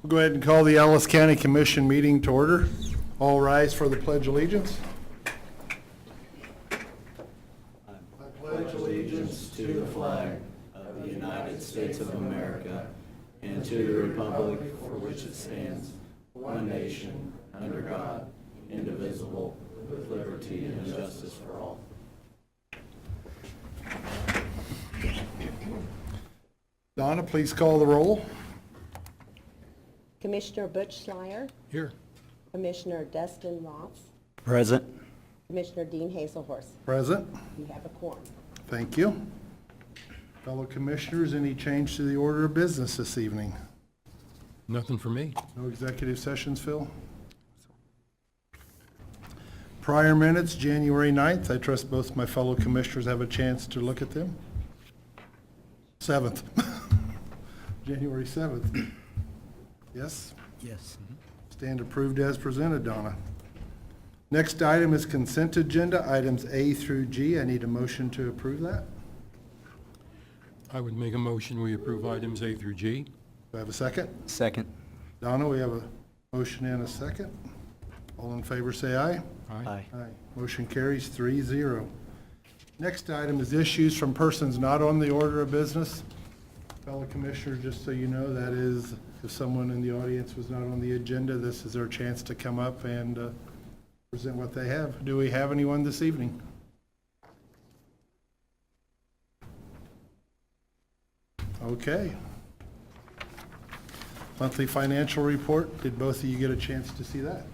We'll go ahead and call the Ellis County Commission meeting to order. All rise for the Pledge of Allegiance. I pledge allegiance to the flag of the United States of America and to the republic for which it stands, one nation, under God, indivisible, with liberty and justice for all. Donna, please call the roll. Commissioner Butch Schleier, Here. Commissioner Dustin Ross, Present. Commissioner Dean Hazelhorse. Present. You have a quorum. Thank you. Fellow commissioners, any change to the order of business this evening? Nothing for me. No executive sessions, Phil? Prior minutes, January 9th. I trust both my fellow commissioners have a chance to look at them. 7th. January 7th. Yes? Yes. Stand approved as presented, Donna. Next item is consent agenda, items A through G. I need a motion to approve that. I would make a motion, we approve items A through G. Do I have a second? Second. Donna, we have a motion and a second. All in favor say aye. Aye. Aye. Motion carries 3-0. Next item is issues from persons not on the order of business. Fellow commissioners, just so you know, that is, if someone in the audience was not on the agenda, this is their chance to come up and present what they have. Do we have anyone this evening? Okay. Monthly financial report. Did both of you get a chance to see that?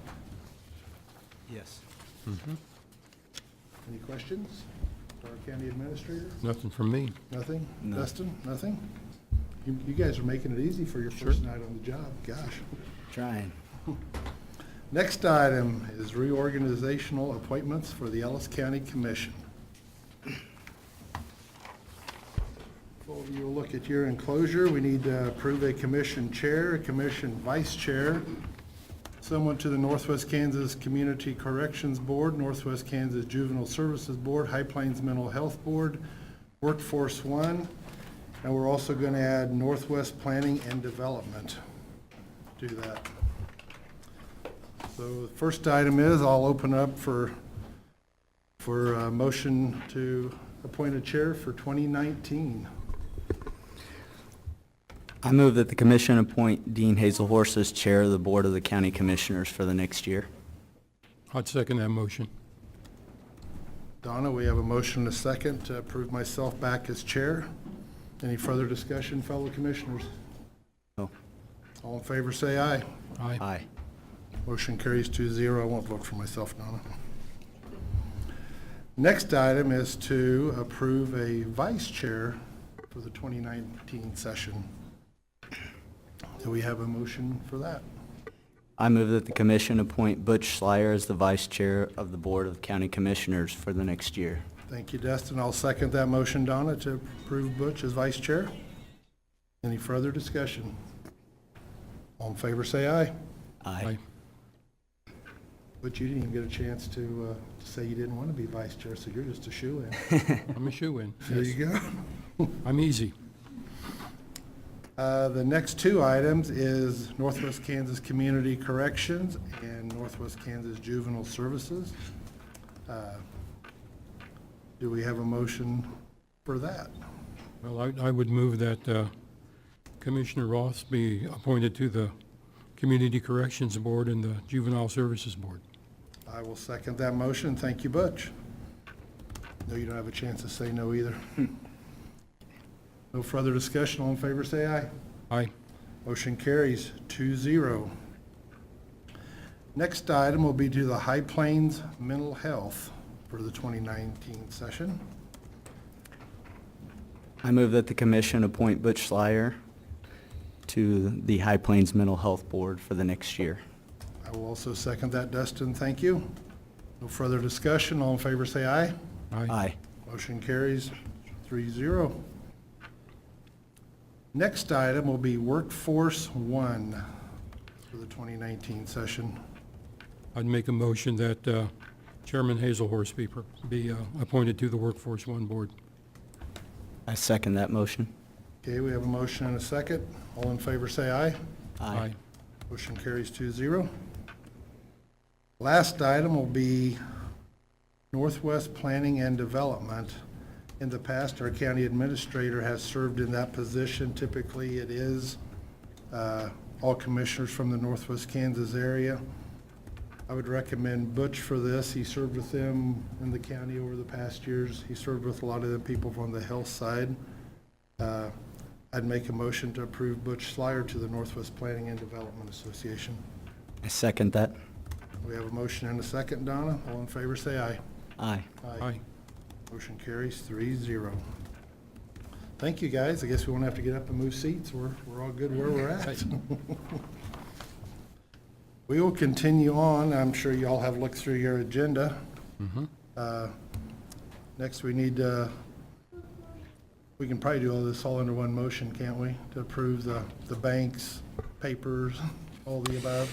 Yes. Any questions? For our county administrator? Nothing from me. Nothing? No. Dustin? Nothing? You guys are making it easy for your first night on the job. Gosh. Trying. Next item is reorganizational appointments for the Ellis County Commission. Before you will look at your enclosure, we need to approve a commission chair, a commission vice chair, someone to the Northwest Kansas Community Corrections Board, Northwest Kansas Juvenile Services Board, High Plains Mental Health Board, Workforce One, and we're also going to add Northwest Planning and Development to that. So the first item is, I'll open up for a motion to appoint a chair for 2019. I move that the commission appoint Dean Hazelhorse as chair of the Board of the County Commissioners for the next year. I'd second that motion. Donna, we have a motion and a second to approve myself back as chair. Any further discussion, fellow commissioners? No. All in favor say aye. Aye. Aye. Motion carries 2-0. I won't vote for myself, Donna. Next item is to approve a vice chair for the 2019 session. Do we have a motion for that? I move that the commission appoint Butch Schleier as the vice chair of the Board of County Commissioners for the next year. Thank you, Dustin. I'll second that motion, Donna, to approve Butch as vice chair. Any further discussion? All in favor say aye. Aye. But you didn't even get a chance to say you didn't want to be vice chair, so you're just a shoo-in. I'm a shoo-in. There you go. I'm easy. The next two items is Northwest Kansas Community Corrections and Northwest Kansas Juvenile Services. Do we have a motion for that? Well, I would move that Commissioner Ross be appointed to the Community Corrections Board and the Juvenile Services Board. I will second that motion. Thank you, Butch. No, you don't have a chance to say no either. No further discussion. All in favor say aye. Aye. Motion carries 2-0. Next item will be to the High Plains Mental Health for the 2019 session. I move that the commission appoint Butch Schleier to the High Plains Mental Health Board for the next year. I will also second that, Dustin. Thank you. No further discussion. All in favor say aye. Aye. Aye. Motion carries 3-0. Next item will be Workforce One for the 2019 session. I'd make a motion that Chairman Hazelhorse be appointed to the Workforce One Board. I second that motion. Okay, we have a motion and a second. All in favor say aye. Aye. Motion carries 2-0. Last item will be Northwest Planning and Development. In the past, our county administrator has served in that position. Typically, it is all commissioners from the Northwest Kansas area. I would recommend Butch for this. He served with them in the county over the past years. He served with a lot of the people from the health side. I'd make a motion to approve Butch Slyer to the Northwest Planning and Development Association. I second that. We have a motion and a second, Donna. All in favor, say aye. Aye. Aye. Motion carries 3-0. Thank you, guys. I guess we won't have to get up and move seats. We're all good where we're at. We will continue on. I'm sure you all have looked through your agenda. Next, we need, we can probably do all this all under one motion, can't we? To approve the banks, papers, all the above.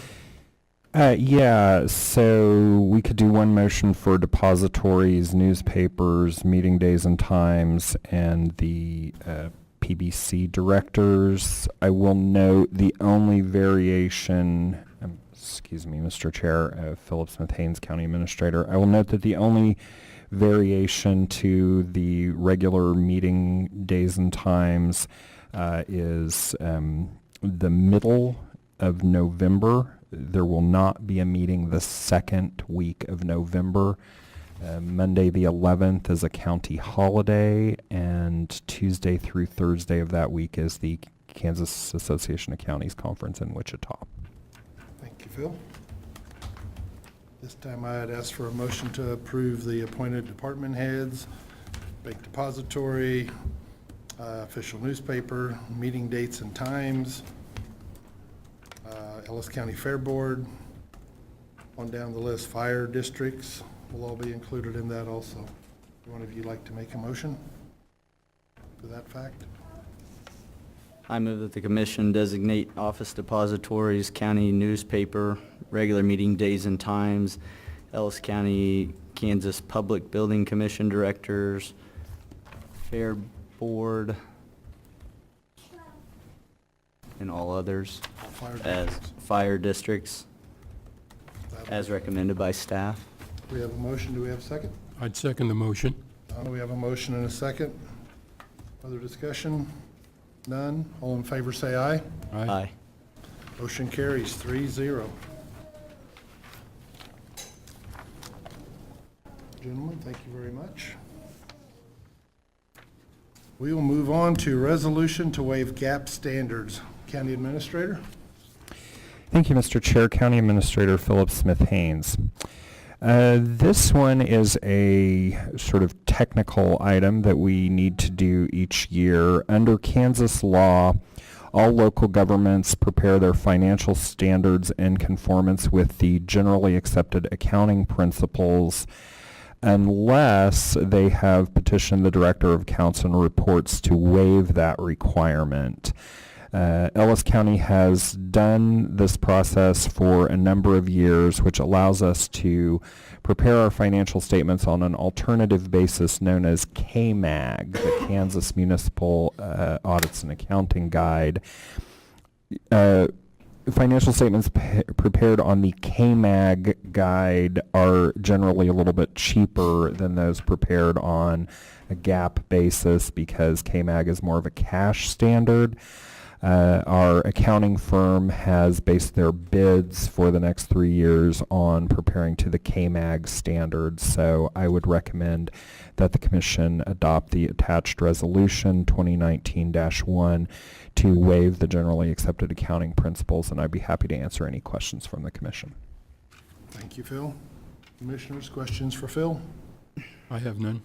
Yeah, so we could do one motion for depositories, newspapers, meeting days and times, and the PBC directors. I will note the only variation, excuse me, Mr. Chair, Philip Smith Haynes, County Administrator. I will note that the only variation to the regular meeting days and times is the middle of November. There will not be a meeting the second week of November. Monday the 11th is a county holiday, and Tuesday through Thursday of that week is the Kansas Association of Counties Conference in Wichita. Thank you, Phil. This time I'd ask for a motion to approve the appointed department heads, bank depository, official newspaper, meeting dates and times, Ellis County Fair Board, on down the list, fire districts will all be included in that also. One of you like to make a motion to that fact? I move that the commission designate office depositories, county newspaper, regular meeting days and times, Ellis County, Kansas Public Building Commission directors, Fair Board, and all others Fire as districts. fire districts, as recommended by staff. We have a motion. Do we have a second? I'd second the motion. We have a motion and a second. Other discussion? None. All in favor say aye. Aye. Motion carries 3-0. Gentlemen, thank you very much. We will move on to resolution to waive gap standards. County Administrator? Thank you, Mr. Chair. County Administrator Philip Smith Haynes. This one is a sort of technical item that we need to do each year. Under Kansas law, all local governments prepare their financial standards in conformance with the generally accepted accounting principles unless they have petitioned the Director of Accounts and Reports to waive that requirement. Ellis County has done this process for a number of years, which allows us to prepare our financial statements on an alternative basis known as KMAG, the Kansas Municipal Audits and Accounting Guide. Financial statements prepared on the KMAG guide are generally a little bit cheaper than those prepared on a GAAP basis because KMAG is more of a cash standard. Our accounting firm has based their bids for the next 3 years on preparing to the KMAG standards, so I would recommend that the Commission adopt the attached resolution 2019-1 to waive the generally accepted accounting principles, and I'd be happy to answer any questions from the Commission. Thank you, Phil. Commissioners, questions for Phil? I have none.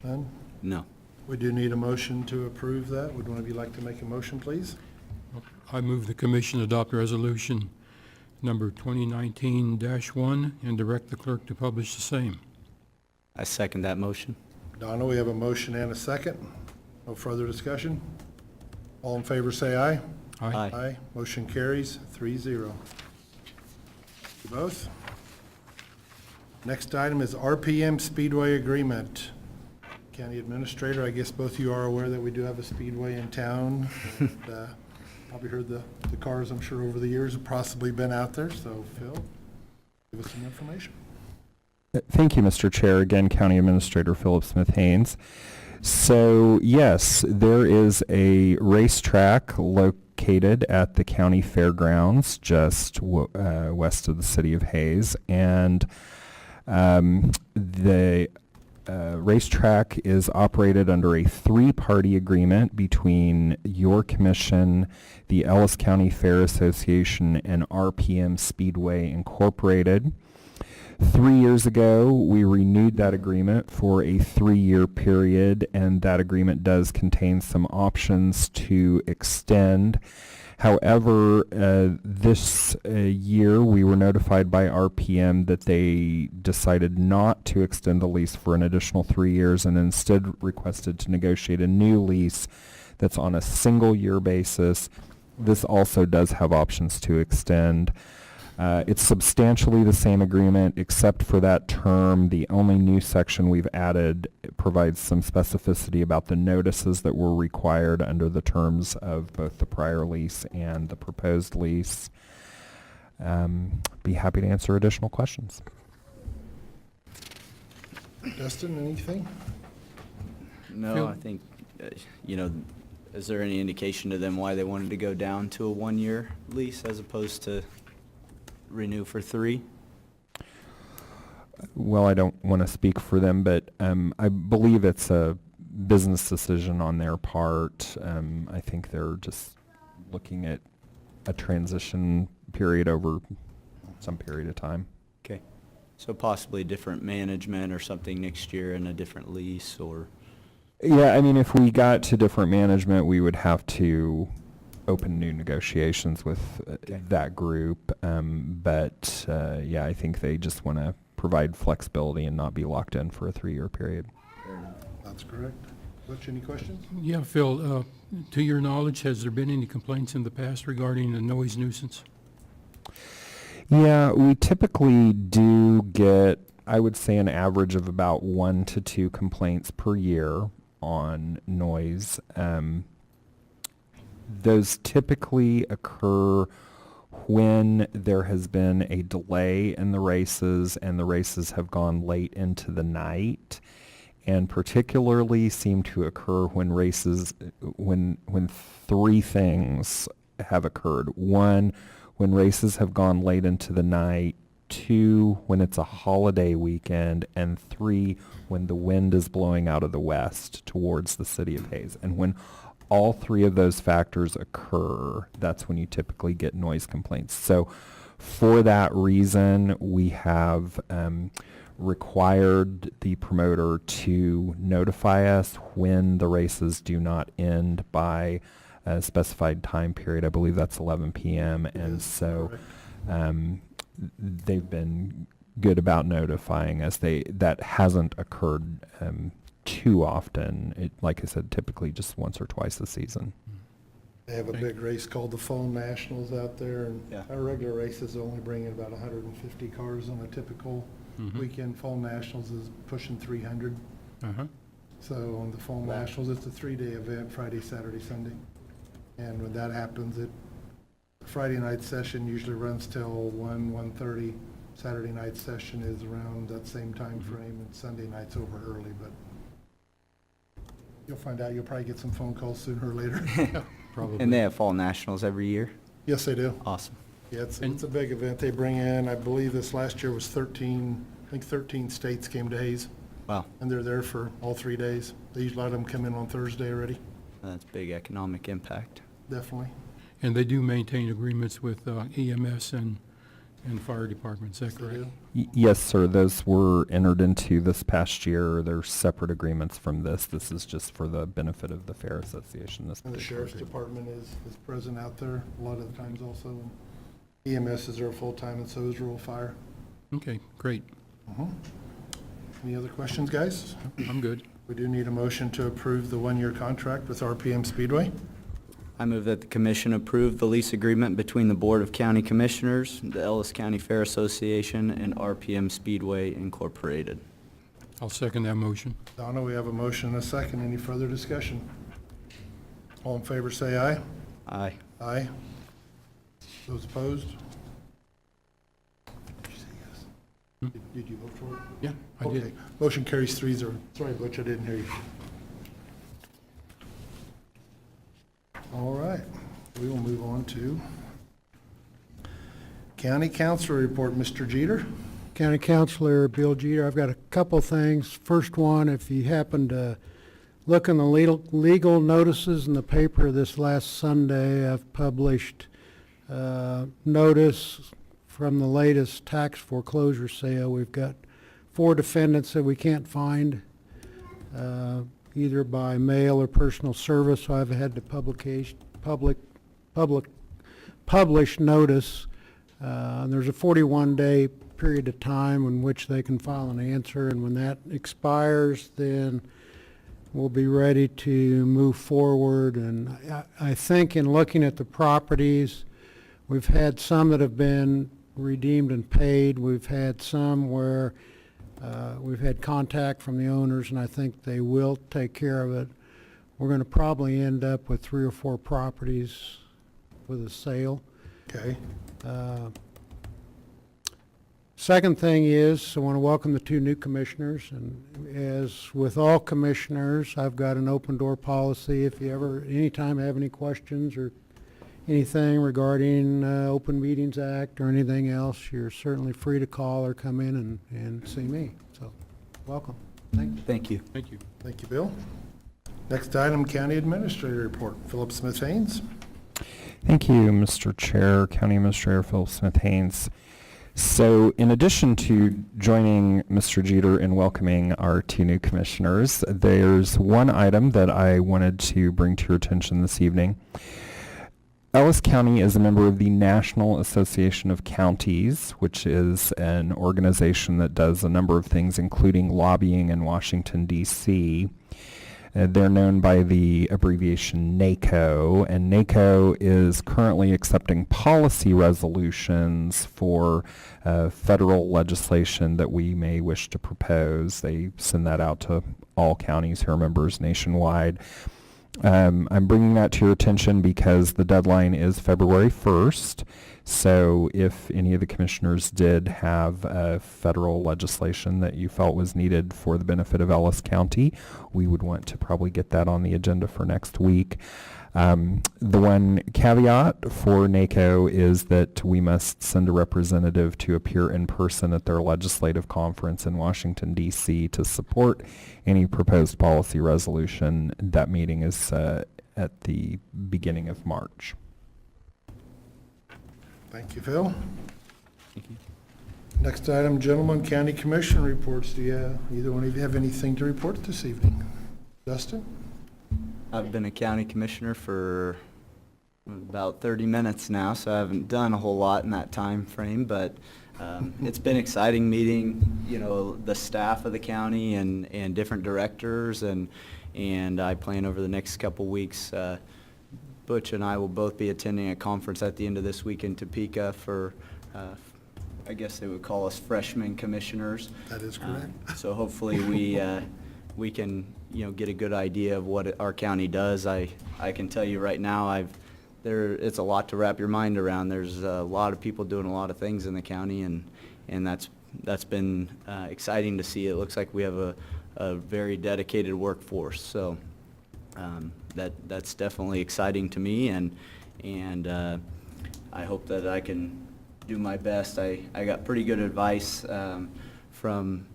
None? No. We do need a motion to approve that. Would one of you like to make a motion, please? I move the commission adopt resolution number 2019-1 and direct the clerk to publish the same. I second that motion. Donna, we have a motion and a second. No further discussion? All in favor say aye. Aye. Aye. Motion carries 3-0. You both. Next item is RPM Speedway Agreement. County Administrator, I guess both of you are aware that we do have a speedway in town. And, Probably heard the cars, I'm sure, over the years have possibly been out there, so Phil, give us some information. Thank you, Mr. Chair. Again, County Administrator Philip Smith Haynes. So, yes, there is a racetrack located at the county fairgrounds just west of the city of Hayes, and the racetrack is operated under a three-party agreement between your commission, the Ellis County Fair Association, and RPM Speedway Incorporated. 3 years ago, we renewed that agreement for a 3-year period, and that agreement does contain some options to extend. However, this year we were notified by RPM that they decided not to extend the lease for an additional 3 years and instead requested to negotiate a new lease that's on a single-year basis. This also does have options to extend. It's substantially the same agreement except for that term. The only new section we've added provides some specificity about the notices that were required under the terms of both the prior lease and the proposed lease. Be happy to answer additional questions. Dustin, anything? No, Phil? I think, is there any indication to them why they wanted to go down to a 1-year lease as opposed to renew for 3? Well, I don't want to speak for them, but I believe it's a business decision on their part. I think they're just looking at a transition period over some period of time. Okay. So possibly different management or something next year and a different lease, or? Yeah, I mean, if we got to different management, we would have to open new negotiations with Okay. that group. But yeah, I think they just want to provide flexibility and not be locked in for a 3-year period. Fair enough. That's correct. Butch, any questions? Yeah, Phil, to your knowledge, has there been any complaints in the past regarding the noise nuisance? Yeah, we typically do get, I would say, an average of about 1 to 2 complaints per year on noise. Those typically occur when there has been a delay in the races and the races have gone late into the night, and particularly seem to occur when when 3 things have occurred. 1, when races have gone late into the night. 2, when it's a holiday weekend. And 3, when the wind is blowing out of the west towards the city of Hayes. And when all 3 of those factors occur, that's when you typically get noise complaints. So for that reason, we have required the promoter to notify us when the races do not end by a specified time period. I believe that's 11 p.m. And so they've been good about notifying us. That hasn't occurred too often. Like I said, typically just once or twice a season. They have a big race called the Fall Nationals out there, and Yeah. our regular races only bring in about 150 cars on a typical weekend. Fall Nationals is pushing 300. Uh-huh. So on the Fall Nationals, it's a 3-day event, Friday, Saturday, Sunday. And when that happens, the Friday night session usually runs till 1:30. Saturday night session is around that same time frame, and Sunday night's over early, but you'll find out. You'll probably get some phone calls sooner or later. Probably. And they have fall nationals every year? Yes, they do. Awesome. Yeah, it's And- a big event. They bring in, I believe this last year was 13, I think 13 states came to Hayes, Wow, and they're there for all 3 days. They usually let them come in on Thursday already, that's big economic impact. definitely. And they do maintain agreements with EMS and fire departments, is that Yes, they correct? do. Yes, sir. Those were entered into this past year. They're separate agreements from this. This is just for the benefit of the Fair Association. This And the particular sheriff's agreement. department is present out there a lot of the times also. And EMS is there full-time, and so is rural fire. Okay, great. Any other questions, guys? I'm good. We do need a motion to approve the 1-year contract with RPM Speedway. I move that the commission approve the lease agreement between the Board of County Commissioners, the Ellis County Fair Association, and RPM Speedway Incorporated. I'll second that motion. Donna, we have a motion and a second. Any further discussion? All in favor, say aye. Aye. Aye. Those opposed? Did you say yes? Did you vote for it? Yeah, I Okay. did. Motion carries 3-0. Sorry, Butch, I didn't hear you. All right, we will move on to County Council Report, Mr. Jeter. County Councilor Bill Jeter, I've got a couple things. First one, if you happen to look in the legal notices in the paper this last Sunday, I've published notice from the latest tax foreclosure sale. We've got 4 defendants that we can't find, either by mail or personal service, so I've had to publish notice. There's a 41-day period of time in which they can file an answer, and when that expires, then we'll be ready to move forward. And I think in looking at the properties, we've had some that have been redeemed and paid. We've had some where we've had contact from the owners, and I think they will take care of it. We're going to probably end up with 3 or 4 properties with a sale. Okay. Second thing is, I want to welcome the 2 new commissioners, and as with all commissioners, I've got an open door policy. If you ever, anytime have any questions or anything regarding Open Meetings Act or anything else, you're certainly free to call or come in and see me. So, welcome. Thank you. Thank you. Thank you. Thank you, Bill. Next item, County Administrator Report, Philip Smith-Haynes. Thank you, Mr. Chair, County Administrator Phil Smith-Haynes. So in addition to joining Mr. Jeter in welcoming our 2 new commissioners, there's one item that I wanted to bring to your attention this evening. Ellis County is a member of the National Association of Counties, which is an organization that does a number of things, including lobbying in Washington, D.C. They're known by the abbreviation NACO, and NACO is currently accepting policy resolutions for federal legislation that we may wish to propose. They send that out to all counties who are members nationwide. I'm bringing that to your attention because the deadline is February 1st. So if any of the commissioners did have federal legislation that you felt was needed for the benefit of Ellis County, we would want to probably get that on the agenda for next week. The one caveat for NACO is that we must send a representative to appear in person at their legislative conference in Washington, D.C. to support any proposed policy resolution. That meeting is at the beginning of March. Thank you, Phil. Next item, gentlemen, County Commission reports. Do you, either one of you have anything to report this evening? Dustin? I've been a county commissioner for about 30 minutes now, so I haven't done a whole lot in that time frame, but it's been exciting meeting, you know, the staff of the county and different directors, and I plan over the next couple weeks, Butch and I will both be attending a conference at the end of this week in Topeka for, I guess they would call us freshman commissioners. That is correct. So hopefully we can, you know, get a good idea of what our county does. I can tell you right now, it's a lot to wrap your mind around. There's a lot of people doing a lot of things in the county, and that's been exciting to see. It looks like we have a very dedicated workforce. So that's definitely exciting to me, and I hope that I can do my best. I got pretty good advice from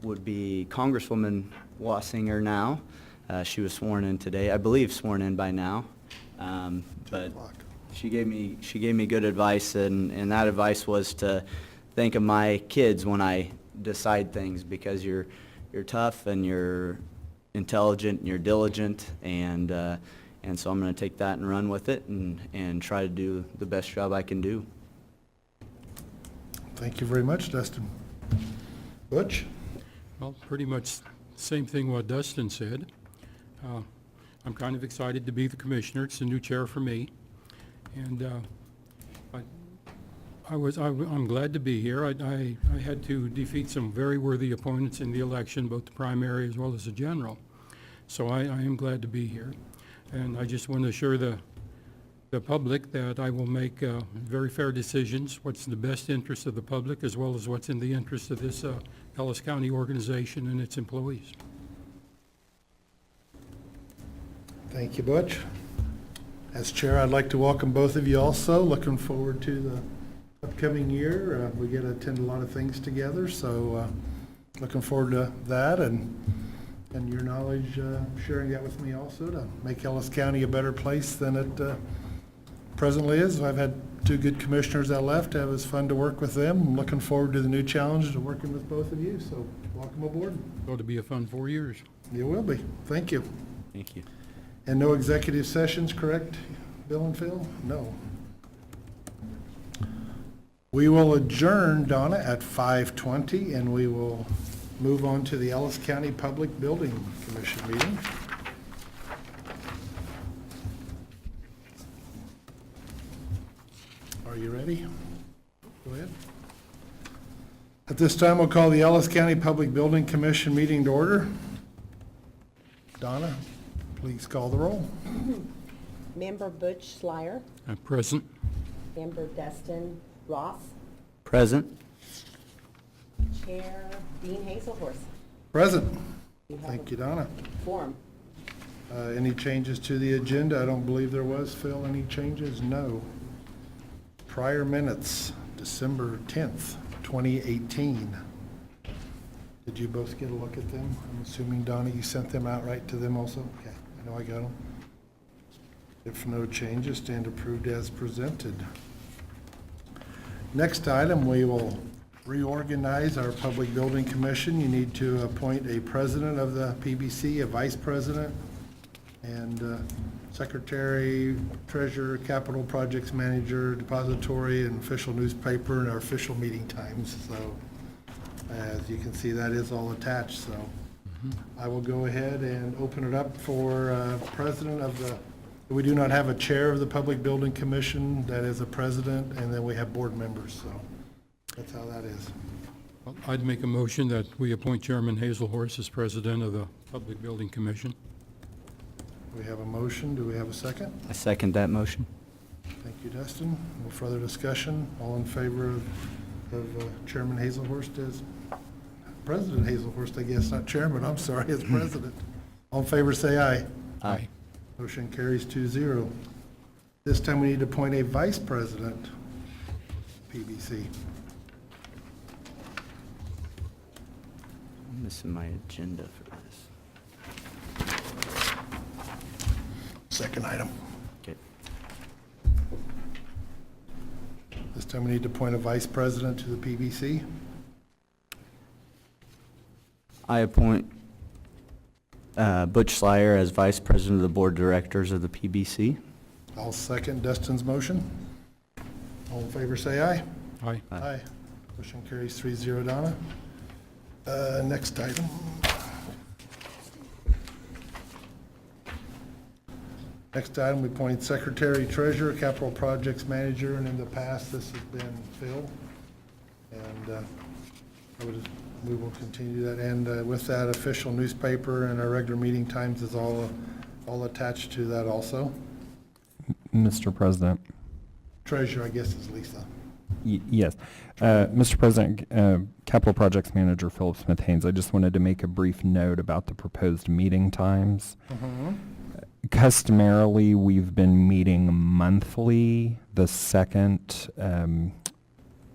would be Congresswoman Wassinger now. She was sworn in today, I believe sworn in by now, but she gave me good advice, and that advice was to think of my kids when I decide things, because you're tough and you're intelligent and you're diligent, and so I'm going to take that and run with it and try to do the best job I can do. Thank you very much, Dustin. Butch? Well, pretty much same thing what Dustin said. I'm kind of excited to be the commissioner. It's a new chair for me. And I'm glad to be here. I had to defeat some very worthy opponents in the election, both the primary as well as the general. So I am glad to be here. And I just want to assure the the public that I will make very fair decisions, what's in the best interest of the public, as well as what's in the interest of this Ellis County organization and its employees. Thank you, Butch. As chair, I'd like to welcome both of you also. Looking forward to the upcoming year. We get to attend a lot of things together, so looking forward to that and your knowledge, sharing that with me also to make Ellis County a better place than it presently is. I've had two good commissioners that left. It was fun to work with them. I'm looking forward to the new challenges of working with both of you, so welcome aboard. Going to be a fun 4 years. You will be. Thank you. Thank you. And no executive sessions, correct, Bill and Phil? No. We will adjourn, Donna, at 5:20, and we will move on to the Ellis County Public Building Commission meeting. Are you ready? Go ahead. At this time, we'll call the Ellis County Public Building Commission meeting to order. Donna, please call the roll. Member Butch Schleier, Present. Member Destin Ross, Present. Chair Dean Hazelhorst. Present. You have Thank a you, Donna. Quorum. Any changes to the agenda? I don't believe there was. Phil, any changes? No. Prior minutes, December 10th, 2018. Did you both get a look at them? I'm assuming, Donna, you sent them out right to them also? Okay, I know I got them. If no changes, stand approved as presented. Next item, we will reorganize our Public Building Commission. You need to appoint a president of the PBC, a vice president, and secretary, treasurer, capital projects manager, depository, and official newspaper, and our official meeting times. So as you can see, that is all attached. So I will go ahead and open it up for president of the, we do not have a chair of the Public Building Commission. That is a president, and then we have board members. So that's how that is. Well, I'd make a motion that we appoint Chairman Hazelhorst as president of the Public Building Commission. We have a motion. Do we have a second? I second that motion. Thank you, Dustin. No further discussion. All in favor of Chairman Hazelhorst as President Hazelhorst, I guess, not Chairman, I'm sorry, as President. All in favor, say aye. Aye. Motion carries 2-0. This time we need to appoint a Vice President, PBC. I'm missing my agenda for this. Second item. Okay. This time we need to appoint a Vice President to the PBC. I appoint Butch Schleier as Vice President of the Board of Directors of the PBC. I'll second Dustin's motion. All in favor, say aye. Aye. Aye. Motion carries 3-0, Donna. Next item. Next item, we appoint Secretary, Treasurer, Capital Projects Manager, and in the past, this has been Phil. And we will continue that. And with that, official newspaper and our regular meeting times is all attached to that also. Mr. President. Treasurer, I guess, is Lisa. Yes. Mr. President, Capital Projects Manager Philip Smith-Haynes, I just wanted to make a brief note about the proposed meeting times. Customarily, we've been meeting monthly, the second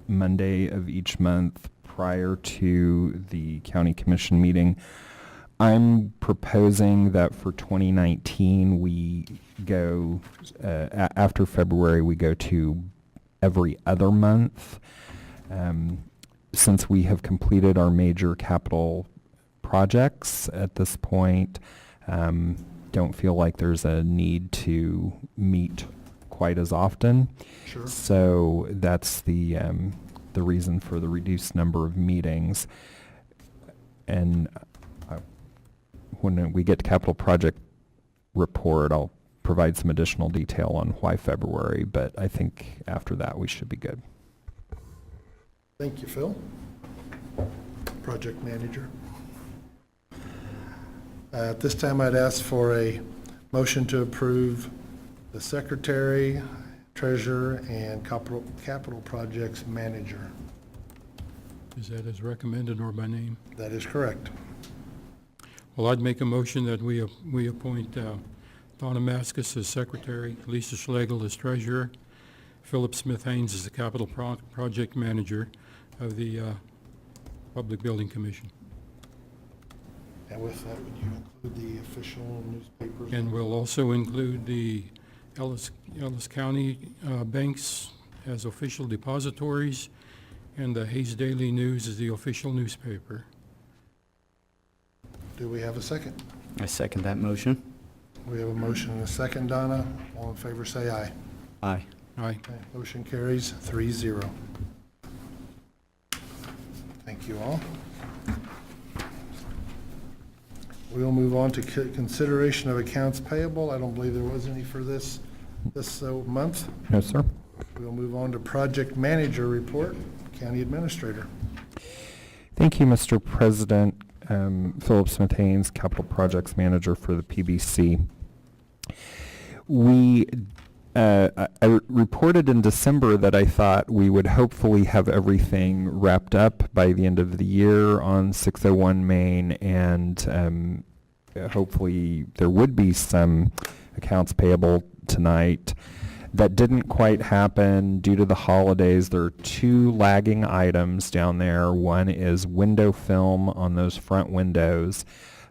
Monday of each month prior to the County Commission meeting. I'm proposing that for 2019, we go, after February, we go to every other month. Since we have completed our major capital projects at this point, don't feel like there's a need to meet quite as often. Sure. So that's the reason for the reduced number of meetings. And when we get to capital project report, I'll provide some additional detail on why February, but I think after that we should be good. Thank you, Phil. Project Manager. At this time, I'd ask for a motion to approve the secretary, treasurer, and capital projects manager. Is that as recommended or by name? That is correct. Well, I'd make a motion that we appoint Donna Maskus as secretary, Lisa Schlegel as treasurer, Philip Smith-Haynes as the capital project manager of the Public Building Commission. And with that, would you include the official newspapers? And we'll also include the Ellis County banks as official depositories, and the Hayes Daily News as the official newspaper. Do we have a second? I second that motion. We have a motion and a second, Donna. All in favor, say aye. Aye. Aye. Okay, motion carries 3-0. Thank you all. We'll move on to consideration of accounts payable. I don't believe there was any for this month. No, sir. We'll move on to project manager report, county administrator. Thank you, Mr. President. Philip Smith-Haynes, Capital Projects Manager for the PBC. I reported in December that I thought we would hopefully have everything wrapped up by the end of the year on 601 Main, and hopefully there would be some accounts payable tonight. That didn't quite happen due to the holidays. There are two lagging items down there. One is window film on those front windows.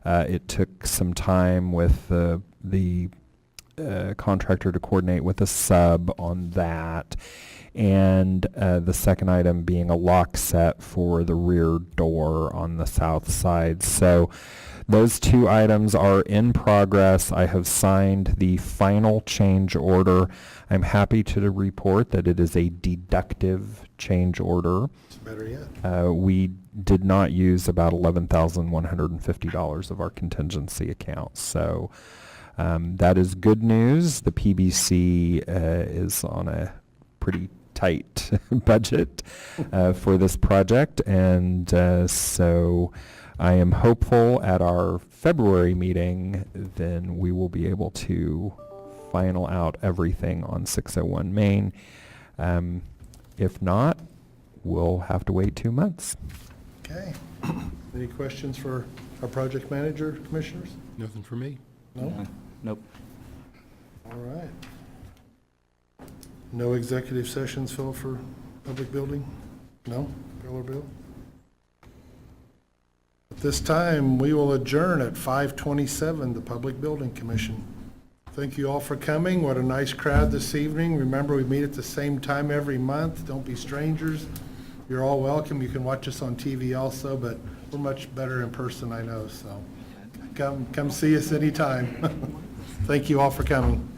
It took some time with the contractor to coordinate with a sub on that. And the second item being a lock set for the rear door on the south side. So those two items are in progress. I have signed the final change order. I'm happy to report that it is a deductive change order. It's better yet. We did not use about $11,150 of our contingency account. So that is good news. The PBC is on a pretty tight budget for this project, and so I am hopeful at our February meeting then we will be able to final out everything on 601 Main. If not, we'll have to wait 2 months. Okay. Any questions for our project manager, commissioners? Nothing for me. No? Nope. All right. No executive sessions, Phil, for public building? No? Bill or Bill? At this time, we will adjourn at 5:27, the Public Building Commission. Thank you all for coming. What a nice crowd this evening. Remember, we meet at the same time every month. Don't be strangers. You're all welcome. You can watch us on TV also, but we're much better in person, I know, so come see us anytime. Thank you all for coming.